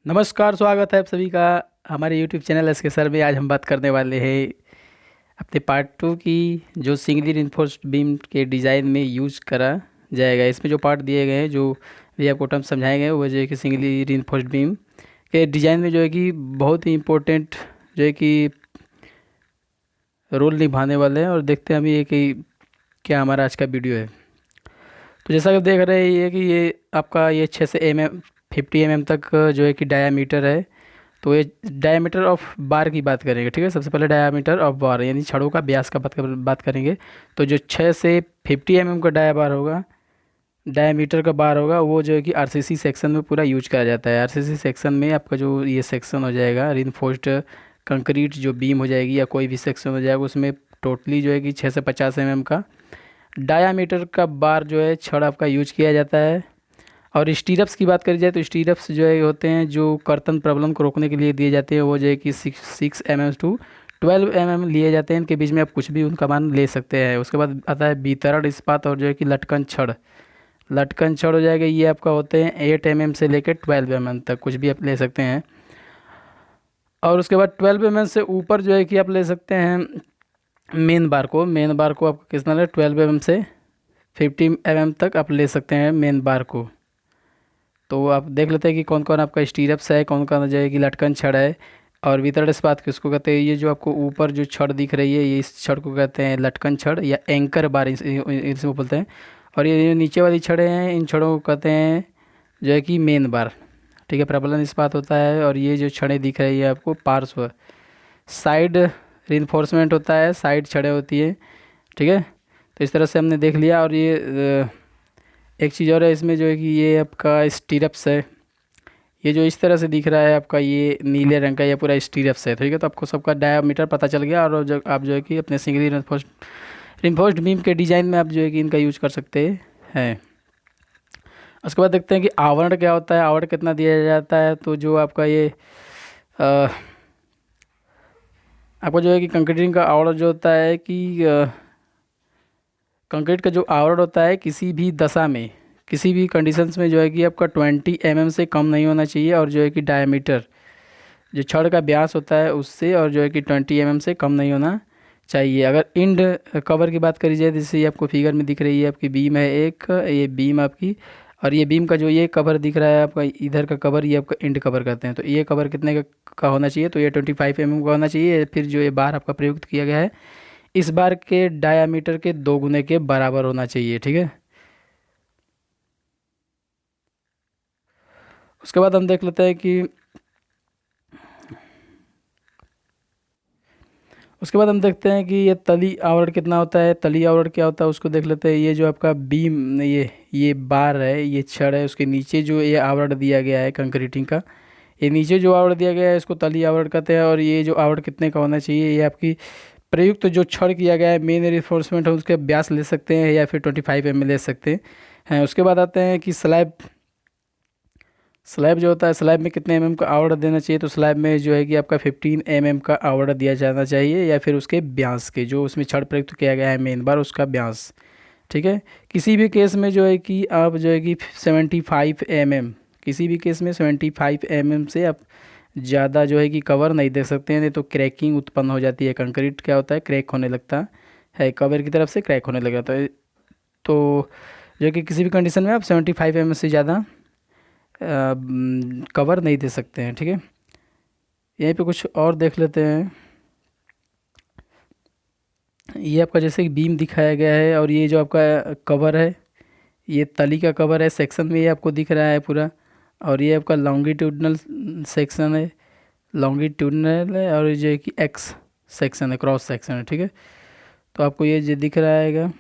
नमस्कार, स्वागत है आप सभी का हमारे यूट्यूब चैनल एस के सर में। आज हम बात करने वाले हैं अपने पार्ट टू की, जो सिंगली रिइंफोर्स्ड बीम के डिज़ाइन में यूज करा जाएगा। इसमें जो पार्ट दिए गए हैं, जो भी आपको टर्म समझाए गए हैं, वो जो है कि सिंगली रिइंफोर्स्ड बीम के डिज़ाइन में जो है कि बहुत ही इम्पोर्टेंट जो है कि रोल निभाने वाले हैं। और देखते हैं अभी ये कि क्या हमारा आज का वीडियो है। तो जैसा कि आप देख रहे हैं ये कि ये आपका ये 6 से फिफ्टी तक जो है कि डायामीटर है। तो ये डायमीटर ऑफ बार की बात करेंगे, ठीक है। सबसे पहले डायमीटर ऑफ बार यानी छड़ों का व्यास का बात करेंगे। तो जो 6 से 50 का बार होगा, डायमीटर का बार होगा, वो जो है कि आरसीसी सेक्शन में पूरा यूज करा जाता है। आरसीसी सेक्शन में आपका जो ये सेक्शन हो जाएगा, रिइंफोर्स्ड कंक्रीट जो बीम हो जाएगी या कोई भी सेक्शन हो जाएगा, उसमें टोटली जो है कि 6 से 50 का डायामीटर का बार जो है छड़ आपका यूज किया जाता है। और स्टीरप्स की बात करी जाए तो स्टीरप्स जो है होते हैं जो कर्तन प्रॉब्लम को रोकने के लिए दिए जाते हैं। वो जो है कि 6 mm टू 12 mm लिए जाते हैं। इनके बीच में आप कुछ भी उनका मान ले सकते हैं। उसके बाद आता है वितरण इस्पात और जो है कि लटकन छड़। लटकन छड़ हो जाएगा, ये आपका होते हैं 8 mm से लेकर 12 mm तक, कुछ भी आप ले सकते हैं। और उसके बाद 12 mm से ऊपर जो है कि आप ले सकते हैं मेन बार को। मेन बार को आपको कितना ले, 12 mm से 50 mm तक आप ले सकते हैं मेन बार को। तो आप देख लेते हैं कि कौन कौन आपका स्टीरप्स है, कौन कौन जो है कि लटकन छड़ है। और वितरण इस्पात किसको कहते हैं, ये जो आपको ऊपर जो छड़ दिख रही है, ये इस छड़ को कहते हैं लटकन छड़ या एंकर बार इसमें बोलते हैं। और ये जो नीचे वाली छड़ें हैं, इन छड़ों को कहते हैं जो है कि मेन बार, ठीक है। प्रबलन इस्पात होता है। और ये जो छड़ें दिख रही है आपको पार्श्व साइड रिइंफोर्समेंट होता है, साइड छड़ें होती है, ठीक है। तो इस तरह से हमने देख लिया। और ये एक चीज़ और है इसमें जो है कि ये आपका स्टीरप्स है। ये जो इस तरह से दिख रहा है आपका, ये नीले रंग का, ये पूरा स्टीरप्स है, ठीक है। तो आपको सबका डायामीटर पता चल गया। और जो आप जो है कि अपने सिंगली रिइंफोर्स्ड बीम के डिज़ाइन में आप जो है कि इनका यूज कर सकते हैं। उसके बाद देखते हैं कि आवरण क्या होता है, आवरण कितना दिया जाता है। तो जो आपका ये अ, आपको जो है कि कंक्रीटिंग का आवरण जो होता है कि कंक्रीट का जो आवरण होता है किसी भी दशा में, किसी भी कंडीशंस में जो है कि आपका 20 mm से कम नहीं होना चाहिए। और जो है कि डायमीटर जो छड़ का व्यास होता है उससे और जो है कि 20 mm से कम नहीं होना चाहिए। अगर इंड कवर की बात करी जाए, जैसे ये आपको फिगर में दिख रही है, आपकी बीम है एक, ये बीम आपकी, और ये बीम का जो ये कवर दिख रहा है आपका, इधर का कवर, ये आपका इंड कवर कहते हैं। तो ये कवर कितने का होना चाहिए, तो ये 25 mm का होना चाहिए। फिर जो ये बार आपका प्रयुक्त किया गया है, इस बार के डायामीटर के 2 गुने के बराबर होना चाहिए, ठीक है। उसके बाद हम देख लेते हैं कि उसके बाद हम देखते हैं कि ये तली आवरण कितना होता है। तली आवरण क्या होता है उसको देख लेते हैं। ये जो आपका बीम, ये बार है, ये छड़ है, उसके नीचे जो ये आवरण दिया गया है कंक्रीटिंग का, ये नीचे जो आवरण दिया गया है इसको तली आवरण कहते हैं। और ये जो आवरण कितने का होना चाहिए, ये आपकी प्रयुक्त जो छड़ किया गया है मेन रिइंफोर्समेंट है, उसके व्यास ले सकते हैं या फिर 25 mm ले सकते हैं। उसके बाद आते हैं कि स्लैब। स्लैब जो होता है, स्लैब में कितने का आवरण देना चाहिए। तो स्लैब में जो है कि आपका 15 mm का आवरण दिया जाना चाहिए, या फिर उसके व्यास के, जो उसमें छड़ प्रयुक्त किया गया है मेन बार, उसका व्यास, ठीक है। किसी भी केस में जो है कि आप जो है कि 75 mm, किसी भी केस में 75 mm से आप ज़्यादा जो है कि कवर नहीं दे सकते हैं, नहीं तो क्रैकिंग उत्पन्न हो जाती है। कंक्रीट क्या होता है, क्रैक होने लगता है, कवर की तरफ से क्रैक होने लग जाता है। तो जो है कि किसी भी कंडीशन में आप 75 mm से ज़्यादा कवर नहीं दे सकते हैं, ठीक है। यहीं पे कुछ और देख लेते हैं। ये आपका जैसे कि बीम दिखाया गया है, और ये जो आपका कवर है, ये तली का कवर है, सेक्शन में ये आपको दिख रहा है पूरा। और ये आपका लॉन्गिट्यूडनल सेक्शन है, लॉन्गिट्यूडनल है, और ये जो है कि एक्स सेक्शन है, क्रॉस सेक्शन है, ठीक है। तो आपको ये जो दिख रहा है।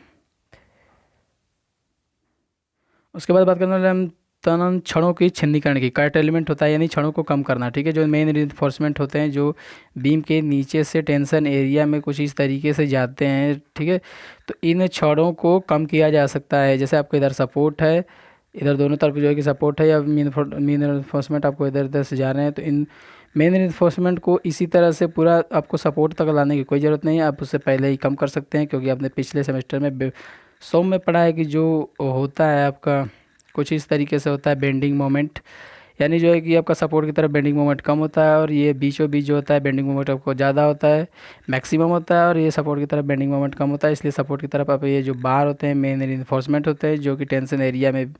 उसके बाद बात करने वाले हम तनन छड़ों की छिन्नीकरण की। कट एलिमेंट होता है यानी छड़ों को कम करना, ठीक है। जो मेन रिइंफोर्समेंट होते हैं, जो बीम के नीचे से टेंशन एरिया में कुछ इस तरीके से जाते हैं, ठीक है। तो इन छड़ों को कम किया जा सकता है। जैसे आपको इधर सपोर्ट है, इधर दोनों तरफ जो है कि सपोर्ट है, या मेन रिइंफोर्समेंट आपको इधर इधर से जा रहे हैं, तो इन मेन रिइंफोर्समेंट को इसी तरह से पूरा आपको सपोर्ट तक लाने की कोई ज़रूरत नहीं है। आप उससे पहले ही कम कर सकते हैं, क्योंकि आपने पिछले सेमेस्टर में सौ में पढ़ा है कि जो होता है आपका कुछ इस तरीके से होता है बेंडिंग मोमेंट, यानी जो है कि आपका सपोर्ट की तरफ बेंडिंग मोमेंट कम होता है, और ये बीचों बीच जो होता है बेंडिंग मोमेंट आपको ज़्यादा होता है, मैक्सिमम होता है, और ये सपोर्ट की तरफ बेंडिंग मोमेंट कम होता है। इसलिए सपोर्ट की तरफ आप ये जो बार होते हैं मेन रिइंफोर्समेंट होते हैं जो कि टेंशन एरिया में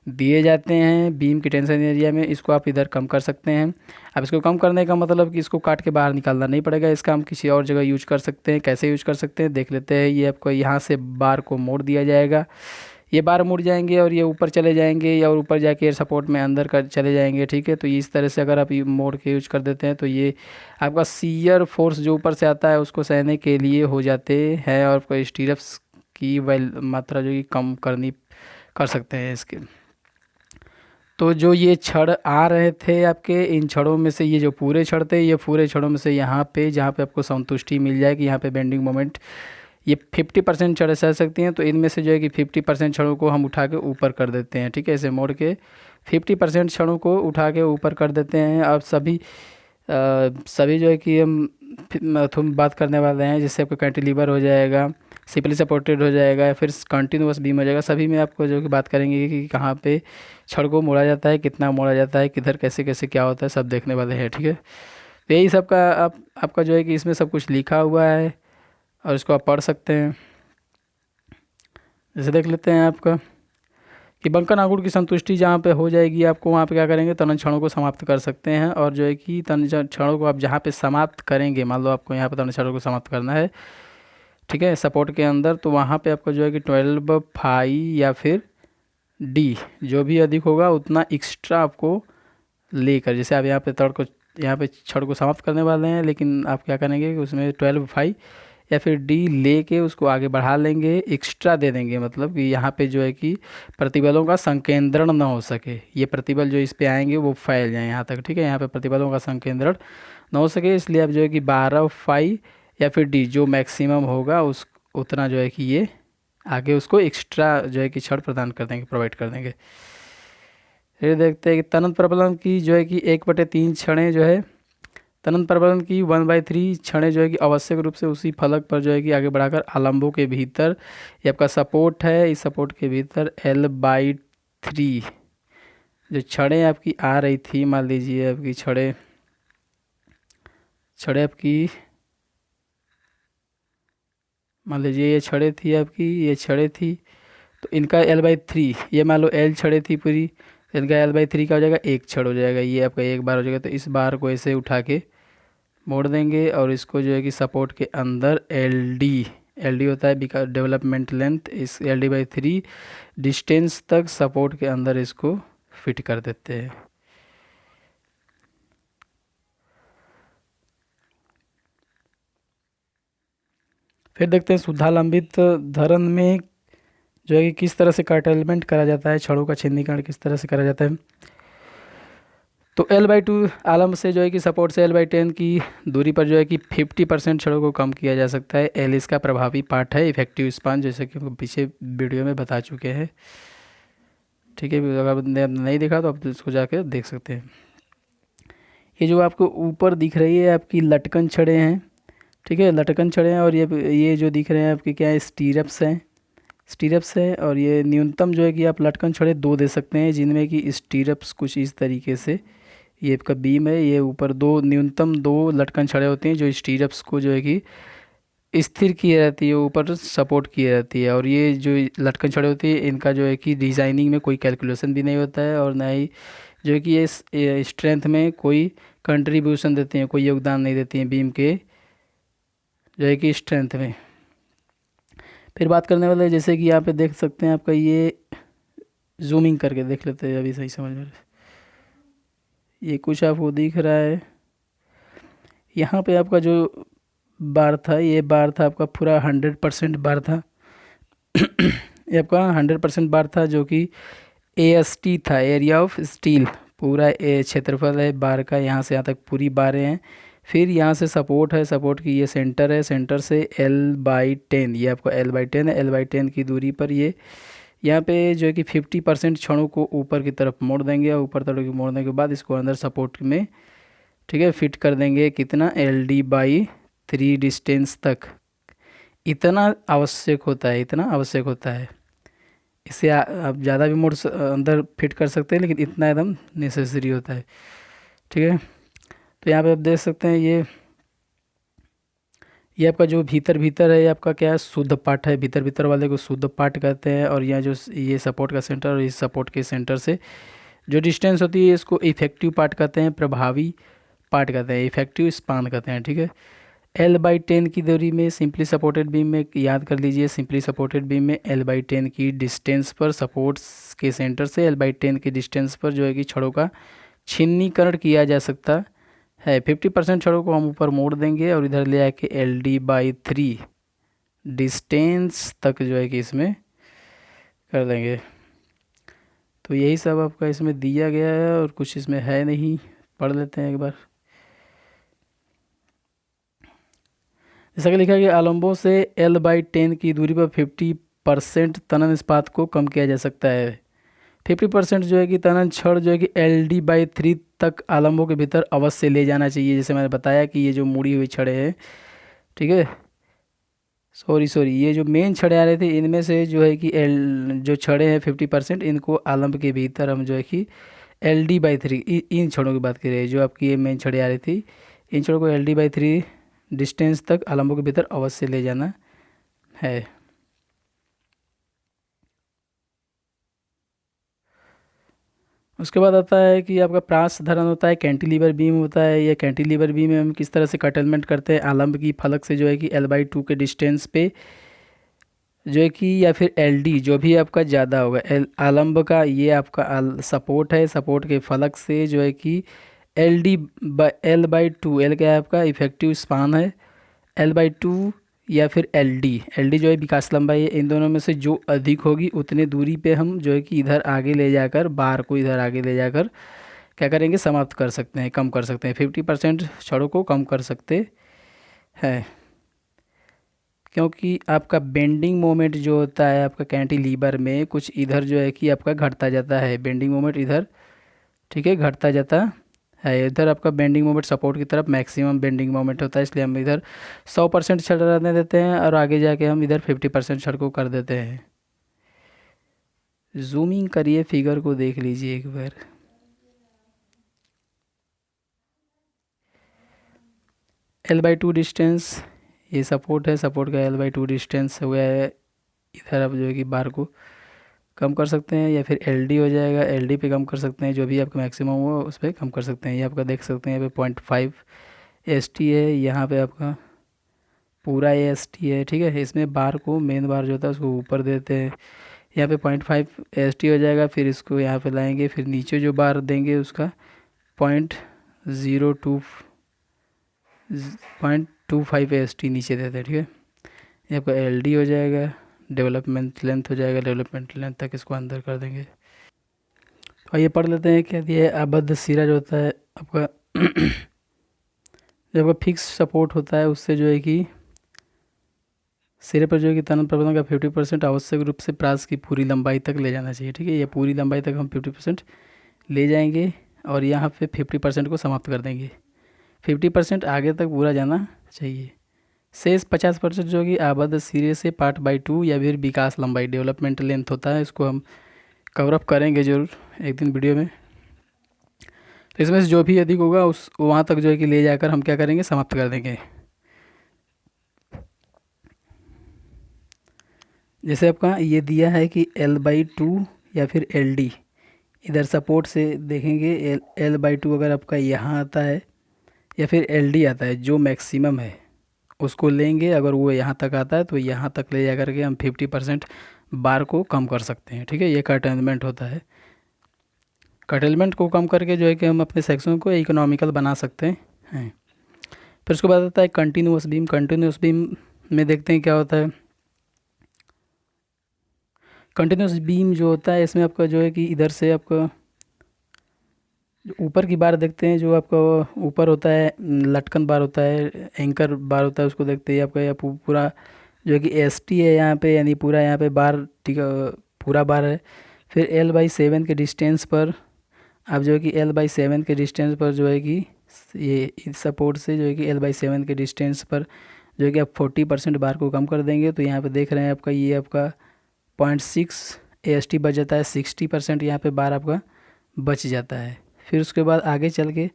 दिए जाते हैं, बीम की टेंशन एरिया में, इसको आप इधर कम कर सकते हैं। अब इसको कम करने का मतलब कि इसको काट के बाहर निकालना नहीं पड़ेगा, इसका हम किसी और जगह यूज कर सकते हैं। कैसे यूज कर सकते हैं देख लेते हैं। ये आपको यहाँ से बार को मोड़ दिया जाएगा, ये बार मुड़ जाएंगे और ये ऊपर चले जाएंगे, या और ऊपर जाके एयर सपोर्ट में अंदर कर चले जाएंगे। ठीक है, तो इस तरह से अगर आप ये मोड़ के यूज कर देते हैं तो ये आपका सीयर फोर्स जो ऊपर से आता है उसको सहने के लिए हो जाते हैं, और आपको स्टीरप्स की वैल मात्रा जो कि कम करनी कर सकते हैं इसके। तो जो ये छड़ आ रहे थे आपके, इन छड़ों में से ये जो पूरे छड़ थे, ये पूरे छड़ों में से यहाँ पे जहाँ पे आपको संतुष्टि मिल जाए कि यहाँ पे बेंडिंग मोमेंट ये 50% छड़ें सह सकती हैं, तो इनमें से जो है कि 50% छड़ों को हम उठा के ऊपर कर देते हैं। ठीक है, ऐसे मोड़ के 50% छड़ों को उठा के ऊपर कर देते हैं। अब सभी जो है कि हम बात करने वाले हैं, जिससे आपको कैंटिलीवर हो जाएगा, सिंपली सपोर्टेड हो जाएगा, या फिर कंटिन्यूअस बीम हो जाएगा। सभी में आपको जो कि बात करेंगे कि कहाँ पे छड़ को मोड़ा जाता है, कितना मोड़ा जाता है, किधर कैसे कैसे क्या होता है, सब देखने वाले हैं। ठीक है, तो यही सब का आपका जो है कि इसमें सब कुछ लिखा हुआ है, और इसको आप पढ़ सकते हैं। जैसे देख लेते हैं आपका कि बंकन आघूर्ण की संतुष्टि जहाँ पे हो जाएगी, आपको वहाँ पे क्या करेंगे, तनन क्षणों को समाप्त कर सकते हैं। और जो है कि तनन क्षणों को आप जहाँ पे समाप्त करेंगे, मान लो आपको यहाँ पे तनन क्षणों को समाप्त करना है, ठीक है, सपोर्ट के अंदर, तो वहाँ पे आपको जो है कि 12 फाई या फिर डी जो भी अधिक होगा उतना एक्स्ट्रा आपको लेकर, जैसे आप यहाँ पे यहाँ पे छड़ को समाप्त करने वाले हैं, लेकिन आप क्या करेंगे कि उसमें 12 फाई या फिर डी लेके उसको आगे बढ़ा लेंगे, एक्स्ट्रा दे देंगे। मतलब कि यहाँ पे जो है कि प्रतिबलों का संकेंद्रण ना हो सके, ये प्रतिबल जो इस पे आएंगे वो फैल जाए यहाँ तक। ठीक है, यहाँ पे प्रतिबलों का संकेंद्रण ना हो सके, इसलिए आप जो है कि 12 फाई या फिर डी जो मैक्सिमम होगा उस उतना जो है कि ये आगे उसको एक्स्ट्रा जो है कि छड़ प्रदान कर देंगे, प्रोवाइड कर देंगे। फिर देखते हैं कि तनन प्रबलन की जो है कि 1/3 छड़ें जो है, तनन प्रबलन की 1/3 छड़ें जो है कि आवश्यक रूप से उसी फलक पर जो है कि आगे बढ़ाकर आलम्बों के भीतर, ये आपका सपोर्ट है, इस सपोर्ट के भीतर L/3 जो छड़ें आपकी आ रही थी, मान लीजिए आपकी छड़ें आपकी मान लीजिए ये छड़ें थी आपकी, ये छड़ें थी, तो इनका L/3, ये मान लो L छड़ें थी पूरी, तो इनका L/3 का हो जाएगा, एक छड़ हो जाएगा, ये आपका एक बार हो जाएगा। तो इस बार को ऐसे उठा के मोड़ देंगे, और इसको जो है कि सपोर्ट के अंदर एल डी होता है डेवलपमेंट लेंथ, इस LD/3 डिस्टेंस तक सपोर्ट के अंदर इसको फिट कर देते हैं। फिर देखते हैं शुद्धालंबित धरण में जो है कि किस तरह से कर्टेलमेंट करा जाता है, छड़ों का छिन्नीकरण किस तरह से करा जाता है। तो L/2 आलम्ब से जो है कि सपोर्ट से L/10 की दूरी पर जो है कि 50% छड़ों को कम किया जा सकता है। L इसका प्रभावी पार्ट है, इफेक्टिव स्पान, जैसे कि हम पीछे वीडियो में बता चुके हैं। ठीक है, अगर आपने नहीं देखा तो आप इसको जाकर देख सकते हैं। ये जो आपको ऊपर दिख रही है आपकी लटकन छड़ें हैं, ठीक है, लटकन छड़ें हैं, और ये जो दिख रहे हैं आपके क्या है, स्टीरप्स है। और ये न्यूनतम जो है कि आप लटकन छड़ें 2 दे सकते हैं, जिनमें कि स्टीरप्स कुछ इस तरीके से, ये आपका बीम है, ये ऊपर न्यूनतम 2 लटकन छड़ें होती हैं जो स्टीरप्स को जो है कि स्थिर किए रहती है, ऊपर सपोर्ट किए रहती है। और ये जो लटकन छड़ें होती है, इनका जो है कि डिज़ाइनिंग में कोई कैलकुलेशन भी नहीं होता है, और ना ही जो है कि ये स्ट्रेंथ में कोई कंट्रीब्यूशन देती हैं, कोई योगदान नहीं देती हैं बीम के जो है कि स्ट्रेंथ में। फिर बात करने वाले जैसे कि यहाँ पे देख सकते हैं, आपका ये जूमिंग करके देख लेते हैं, अभी सही समझ में। ये कुछ आपको दिख रहा है, यहाँ पे आपका जो बार था, ये बार था आपका पूरा 100% बार था। ये आपका 100% बार था, जो कि AST था, एरिया ऑफ स्टील, पूरा क्षेत्रफल है बार का, यहाँ से यहाँ तक पूरी बारें हैं। फिर यहाँ से सपोर्ट है, सपोर्ट की ये सेंटर है, सेंटर से L/10, ये आपको L/10 है, L/10 की दूरी पर ये यहाँ पे जो है कि 50% छड़ों को ऊपर की तरफ मोड़ देंगे, और ऊपर तरफ मोड़ने के बाद इसको अंदर सपोर्ट में, ठीक है, फिट कर देंगे। कितना, LD/3 डिस्टेंस तक, इतना आवश्यक होता है, इतना आवश्यक होता है। इससे आप ज़्यादा भी मोड अंदर फिट कर सकते हैं, लेकिन इतना एकदम नेसेसरी होता है। ठीक है, तो यहाँ पे आप देख सकते हैं ये आपका जो भीतर भीतर है, ये आपका क्या है, शुद्ध पार्ट है। भीतर भीतर वाले को शुद्ध पार्ट कहते हैं। और यहाँ जो ये सपोर्ट का सेंटर और इस सपोर्ट के सेंटर से जो डिस्टेंस होती है, इसको इफेक्टिव पार्ट कहते हैं, प्रभावी पार्ट कहते हैं, इफेक्टिव स्पान कहते हैं। ठीक है, L/10 की दूरी में सिंपली सपोर्टेड बीम में, याद कर लीजिए, सिंपली सपोर्टेड बीम में L/10 की डिस्टेंस पर सपोर्ट्स के सेंटर से L/10 की डिस्टेंस पर जो है कि छड़ों का छिन्नीकरण किया जा सकता है। 50% छड़ों को हम ऊपर मोड़ देंगे और इधर ले आके LD/3 डिस्टेंस तक जो है कि इसमें कर देंगे। तो यही सब आपका इसमें दिया गया है और कुछ इसमें है नहीं, पढ़ लेते हैं एक बार। जैसा कि लिखा गया, आलम्बों से L/10 की दूरी पर 50% तनन इस्पात को कम किया जा सकता है। 50% जो है कि तनन छड़ जो है कि LD/3 तक आलम्बों के भीतर अवश्य ले जाना चाहिए। जैसे मैंने बताया कि ये जो मुड़ी हुई छड़ें हैं, ठीक है, सॉरी ये जो मेन छड़ें आ रहे थे, इनमें से जो है कि जो छड़ें हैं 50%, इनको आलम्ब के भीतर हम जो है कि LD/3 इन छड़ों की बात कर रहे हैं। जो आपकी ये मेन छड़ें आ रही थी, इन छड़ों को LD/3 डिस्टेंस तक आलम्बों के भीतर अवश्य ले जाना है। उसके बाद आता है कि आपका प्रास धरण होता है, कैंटिलीवर बीम होता है। ये कैंटिलीवर बीम में हम किस तरह से कटलमेंट करते हैं, आलम्ब की फलक से जो है कि L/2 के डिस्टेंस पे जो है कि, या फिर LD जो भी आपका ज़्यादा होगा, आलम्ब का ये आपका सपोर्ट है, सपोर्ट के फलक से जो है कि L/2, L क्या है आपका इफेक्टिव स्पान है, L/2 या फिर LD जो है विकास लंबाई है। इन दोनों में से जो अधिक होगी उतने दूरी पे हम जो है कि इधर आगे ले जाकर, बार को इधर आगे ले जाकर क्या करेंगे, समाप्त कर सकते हैं, कम कर सकते हैं। 50% छड़ों को कम कर सकते हैं, क्योंकि आपका बेंडिंग मोमेंट जो होता है आपका कैंटिलीवर में, कुछ इधर जो है कि आपका घटता जाता है, बेंडिंग मोमेंट इधर, ठीक है, घटता जाता है। इधर आपका बेंडिंग मोमेंट सपोर्ट की तरफ मैक्सिमम बेंडिंग मोमेंट होता है, इसलिए हम इधर 100% छड़ रहने देते हैं और आगे जाके हम इधर 50% छड़ को कर देते हैं। जूमिंग करिए, फिगर को देख लीजिए एक बार। L/2 डिस्टेंस, ये सपोर्ट है, सपोर्ट का L/2 डिस्टेंस हो गया है। इधर आप जो है कि बार को कम कर सकते हैं, या फिर LD हो जाएगा, LD पे कम कर सकते हैं, जो भी आपका मैक्सिमम हो उस पर कम कर सकते हैं। ये आपका देख सकते हैं यहाँ पे 0.5 ST है, यहाँ पे आपका पूरा ST है। ठीक है, इसमें बार को, मेन बार जो होता है उसको ऊपर देते हैं, यहाँ पे 0.5 ST हो जाएगा। फिर इसको यहाँ पे लाएंगे, फिर नीचे जो बार देंगे उसका 0.02 0.25 ST नीचे देते हैं। ठीक है, ये आपका LD हो जाएगा, डेवलपमेंट लेंथ हो जाएगा, डेवलपमेंट लेंथ तक इसको अंदर कर देंगे। और ये पढ़ लेते हैं क्या दिया है, आबद्ध सिरा जो होता है आपका जब आपका फिक्स सपोर्ट होता है, उससे जो है कि सिरे पर जो है कि तनन प्रबंधन का 50% आवश्यक रूप से प्रास की पूरी लंबाई तक ले जाना चाहिए। ठीक है, ये पूरी लंबाई तक हम 50% ले जाएंगे और यहाँ पे 50% को समाप्त कर देंगे। 50% आगे तक पूरा जाना चाहिए। शेष 50% जो कि आबद्ध सिरे से पार्ट/2 या फिर विकास लंबाई, डेवलपमेंट लेंथ होता है, इसको हम कवर अप करेंगे जरूर एक दिन वीडियो में। तो इसमें से जो भी अधिक होगा उस वहाँ तक जो है कि ले जाकर हम क्या करेंगे, समाप्त कर देंगे। जैसे आपका ये दिया है कि L/2 या फिर LD, इधर सपोर्ट से देखेंगे L/2 अगर आपका यहाँ आता है या फिर LD आता है, जो मैक्सिमम है उसको लेंगे। अगर वो यहाँ तक आता है तो यहाँ तक ले जा करके हम 50% बार को कम कर सकते हैं। ठीक है, ये कर्टेलमेंट होता है। कर्टेलमेंट को कम करके जो है कि हम अपने सेक्शन को इकोनॉमिकल बना सकते हैं। फिर उसके बाद आता है कंटिन्यूस बीम। कंटिन्यूस बीम में देखते हैं क्या होता है। कंटिन्यूस बीम जो होता है, इसमें आपका जो है कि इधर से आपका जो ऊपर की बार देखते हैं, जो आपका ऊपर होता है लटकन बार होता है, एंकर बार होता है, उसको देखते हैं आपका यह पूरा जो है कि ST है यहाँ पे, यानी पूरा यहाँ पे बार, ठीक है, पूरा बार है। फिर L/7 के डिस्टेंस पर आप जो है कि L/7 के डिस्टेंस पर जो है कि ये इस सपोर्ट से जो है कि L/7 के डिस्टेंस पर जो है कि आप 40% बार को कम कर देंगे। तो यहाँ पे देख रहे हैं आपका ये आपका 0.6 AST बच जाता है, 60% यहाँ पे बार आपका बच जाता है। फिर उसके बाद आगे चल के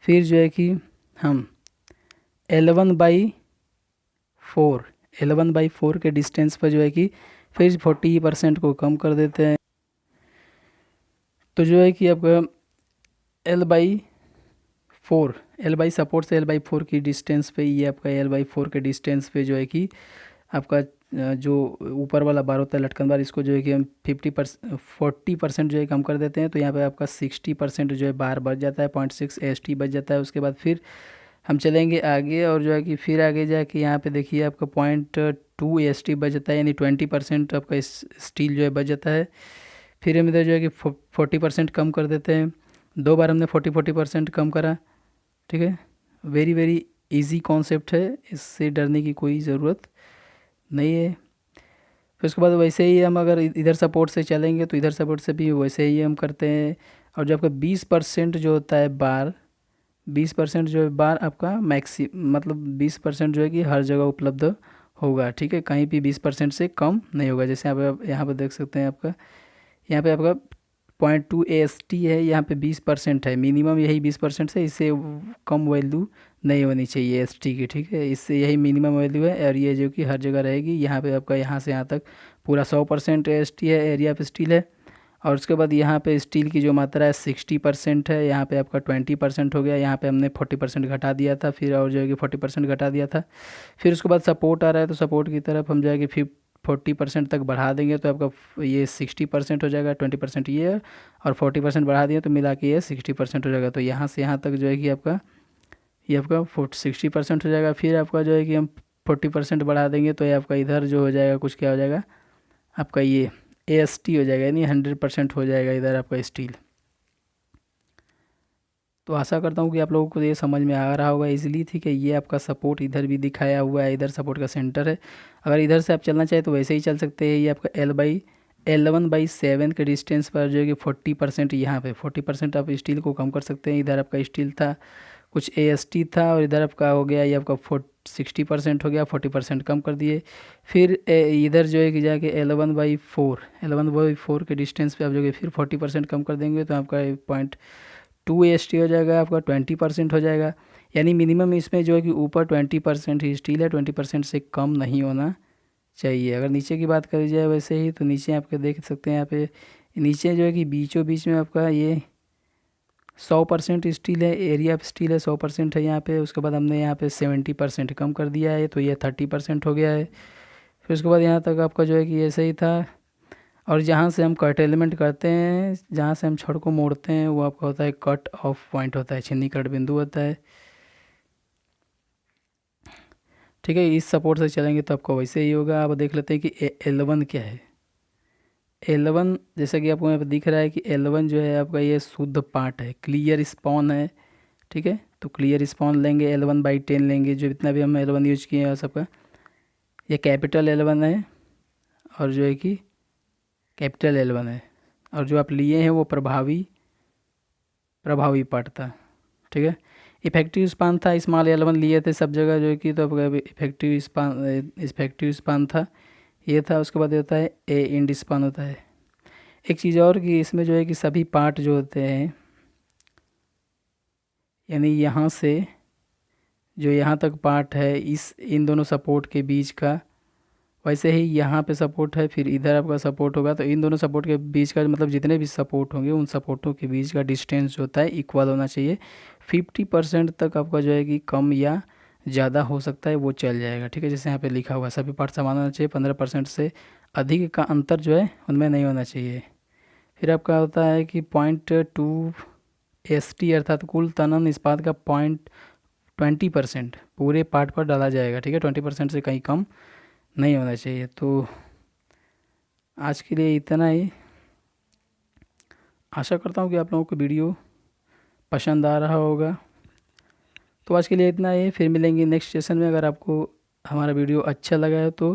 फिर जो है कि हम 11/4 के डिस्टेंस पर जो है कि फिर 40% को कम कर देते हैं। तो जो है कि आपका L/4 सपोर्ट से L/4 की डिस्टेंस पे, ये आपका L/4 के डिस्टेंस पे जो है कि आपका जो ऊपर वाला बार होता है लटकन बार, इसको जो है कि हम 40% जो है कम कर देते हैं। तो यहाँ पे आपका 60% जो है बार बच जाता है, 0.6 AST बच जाता है। उसके बाद फिर हम चलेंगे आगे और जो है कि फिर आगे जाके यहाँ पे देखिए आपका 0.2 AST बच जाता है, यानी 20% आपका स्टील जो है बच जाता है। फिर हम इधर जो है कि 40% कम कर देते हैं। 2 बार हमने 40% कम करा, ठीक है। वेरी वेरी इजी कॉन्सेप्ट है, इससे डरने की कोई ज़रूरत नहीं है। फिर उसके बाद वैसे ही हम अगर इधर सपोर्ट से चलेंगे तो इधर सपोर्ट से भी वैसे ही हम करते हैं। और जो आपका 20% जो होता है बार, 20% जो है बार आपका मतलब 20% जो है कि हर जगह उपलब्ध होगा, ठीक है। कहीं भी 20% से कम नहीं होगा। जैसे आप यहाँ पर देख सकते हैं, आपका यहाँ पे आपका 0.2 AST है, यहाँ पे 20% है, मिनिमम यही 20% से, इससे कम वैल्यू नहीं होनी चाहिए AST की, ठीक है। इससे यही मिनिमम वैल्यू है और ये जो कि हर जगह रहेगी। यहाँ पे आपका यहाँ से यहाँ तक पूरा 100% AST है, एरिया ऑफ स्टील है। और उसके बाद यहाँ पे स्टील की जो मात्रा है 60% है, यहाँ पे आपका 20% हो गया। यहाँ पे हमने 40% घटा दिया था, फिर और जो है कि 40% घटा दिया था। फिर उसके बाद सपोर्ट आ रहा है, तो सपोर्ट की तरफ हम जाएंगे, फिर 40% तक बढ़ा देंगे तो आपका ये 60% हो जाएगा। 20% ये है और 40% बढ़ा दिए तो मिला के ये 60% हो जाएगा। तो यहाँ से यहाँ तक जो है कि आपका ये आपका 60% हो जाएगा। फिर आपका जो है कि हम 40% बढ़ा देंगे तो ये आपका इधर जो हो जाएगा कुछ क्या हो जाएगा, आपका ये AST हो जाएगा, यानी 100% हो जाएगा इधर आपका स्टील। तो आशा करता हूँ कि आप लोगों को ये समझ में आ रहा होगा इजीली, ठीक है। ये आपका सपोर्ट इधर भी दिखाया हुआ है, इधर सपोर्ट का सेंटर है। अगर इधर से आप चलना चाहें तो वैसे ही चल सकते हैं। ये आपका L/11/7 के डिस्टेंस पर जो है कि 40% यहाँ पे 40% आप स्टील को कम कर सकते हैं। इधर आपका स्टील था, कुछ AST था, और इधर आपका हो गया ये आपका 60% हो गया, 40% कम कर दिए। फिर इधर जो है कि जाके 11/4 के डिस्टेंस पे आप जो है फिर 40% कम कर देंगे तो आपका 0.2 AST हो जाएगा, आपका 20% हो जाएगा। यानी मिनिमम इसमें जो है कि ऊपर 20% ही स्टील है, 20% से कम नहीं होना चाहिए। अगर नीचे की बात करी जाए वैसे ही, तो नीचे आपके देख सकते हैं, यहाँ पे नीचे जो है कि बीचों बीच में आपका ये 100% स्टील है, एरिया ऑफ स्टील है 100% है यहाँ पे। उसके बाद हमने यहाँ पे 70% कम कर दिया है, तो ये 30% हो गया है। फिर उसके बाद यहाँ तक आपका जो है कि ऐसे ही था। और जहाँ से हम कट एलिमेंट करते हैं, जहाँ से हम छड़ को मोड़ते हैं, वो आपका होता है कट ऑफ पॉइंट होता है, छीनी कट बिंदु होता है, ठीक है। इस सपोर्ट से चलेंगे तो आपको वैसे ही होगा। आप देख लेते हैं कि L1 क्या है। L1 जैसा कि आपको यहाँ पर दिख रहा है कि L1 जो है आपका ये शुद्ध पार्ट है, क्लियर स्पॉन है, ठीक है। तो क्लियर स्पॉन लेंगे, L1/10 लेंगे, जो इतना भी हम L1 यूज किए हैं सबका, ये कैपिटल L1 है और जो है कि कैपिटल L1 है। और जो आप लिए हैं वो प्रभावी पार्ट था, ठीक है। इफेक्टिव स्पान था, स्मॉल L1 लिए थे सब जगह जो है कि, तो इफेक्टिव स्पान था ये था। उसके बाद होता है ए इंड स्पान होता है। एक चीज़ और कि इसमें जो है कि सभी पार्ट जो होते हैं, यानी यहाँ से जो यहाँ तक पार्ट है इन दोनों सपोर्ट के बीच का, वैसे ही यहाँ पे सपोर्ट है, फिर इधर आपका सपोर्ट होगा। तो इन दोनों सपोर्ट के बीच का मतलब जितने भी सपोर्ट होंगे उन सपोर्टों के बीच का डिस्टेंस जो होता है इक्वल होना चाहिए। 50% तक आपका जो है कि कम या ज़्यादा हो सकता है, वो चल जाएगा, ठीक है। जैसे यहाँ पे लिखा हुआ है सभी पार्ट समान होना चाहिए, 15% से अधिक का अंतर जो है उनमें नहीं होना चाहिए। फिर आपका होता है कि 0.2 AST अर्थात कुल तनन इस्पात का 20% पूरे पार्ट पर डाला जाएगा, ठीक है। 20% से कहीं कम नहीं होना चाहिए। तो आज के लिए इतना ही। आशा करता हूँ कि आप लोगों को वीडियो पसंद आ रहा होगा। तो आज के लिए इतना ही, फिर मिलेंगे नेक्स्ट सेशन में। अगर आपको हमारा वीडियो अच्छा लगा है तो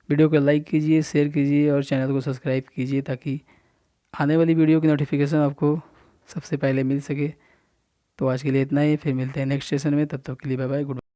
वीडियो को लाइक कीजिए, शेयर कीजिए और चैनल को सब्सक्राइब कीजिए, ताकि आने वाली वीडियो की नोटिफिकेशन आपको सबसे पहले मिल सके। तो आज के लिए इतना ही, फिर मिलते हैं नेक्स्ट सेशन में। तब तक के लिए बाय बाय, गुड।